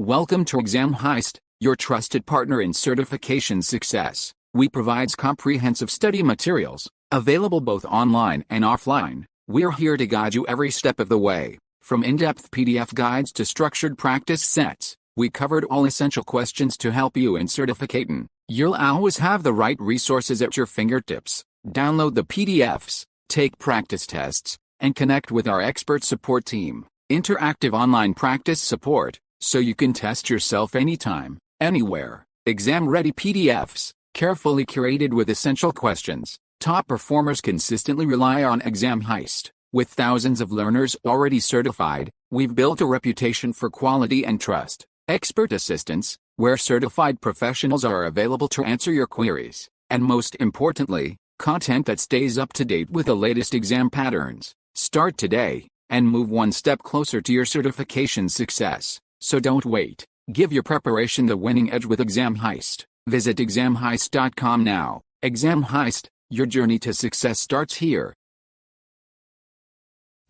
Welcome to Exam Heist, your trusted partner in certification success. We provide comprehensive study materials, available both online and offline. We're here to guide you every step of the way. From in-depth PDF guides to structured practice sets, we covered all essential questions to help you in certificating. You'll always have the right resources at your fingertips. Download the PDFs, take practice tests, and connect with our expert support team. Interactive online practice support, so you can test yourself anytime, anywhere. Exam-ready PDFs, carefully curated with essential questions. Top performers consistently rely on Exam Heist. With thousands of learners already certified, we've built a reputation for quality and trust. Expert assistance, where certified professionals are available to answer your queries. And most importantly, content that stays up to date with the latest exam patterns. Start today, and move one step closer to your certification success. So don't wait. Give your preparation the winning edge with Exam Heist. Visit examheist.com now. Exam Heist, your journey to success starts here.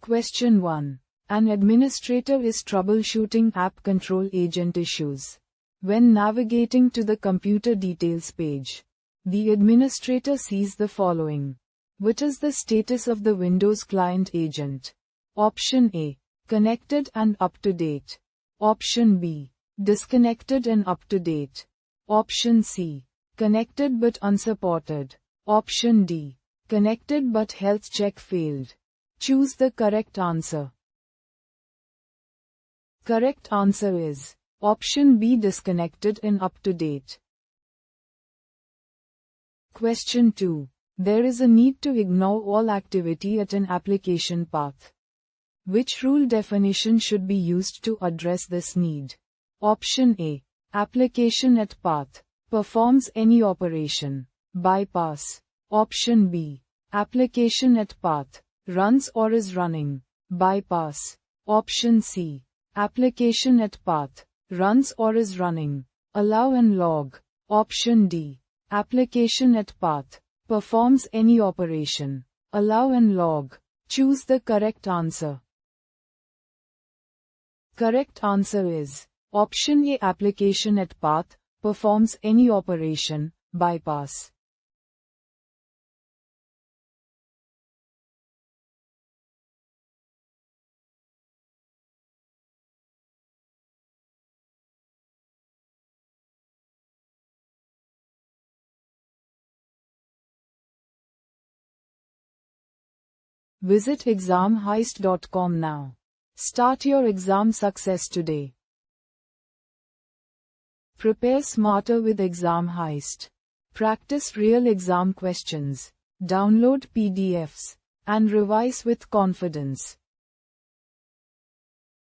Question 1. An administrator is troubleshooting app control agent issues. When navigating to the computer details page, the administrator sees the following. What is the status of the Windows client agent? Option A. Connected and up to date. Option B. Disconnected and up to date. Option C. Connected but unsupported. Option D. Connected but health check failed. Choose the correct answer. Correct answer is Option B, disconnected and up to date. Question 2. There is a need to ignore all activity at an application path. Which rule definition should be used to address this need? Option A. Application at path performs any operation. Bypass. Option B. Application at path runs or is running. Bypass. Option C. Application at path runs or is running. Allow and log. Option D. Application at path performs any operation. Allow and log. Choose the correct answer. Correct answer is Option A, application at path performs any operation. Bypass. Visit examheist.com now. Start your exam success today. Prepare smarter with Exam Heist. Practice real exam questions. Download PDFs and revise with confidence.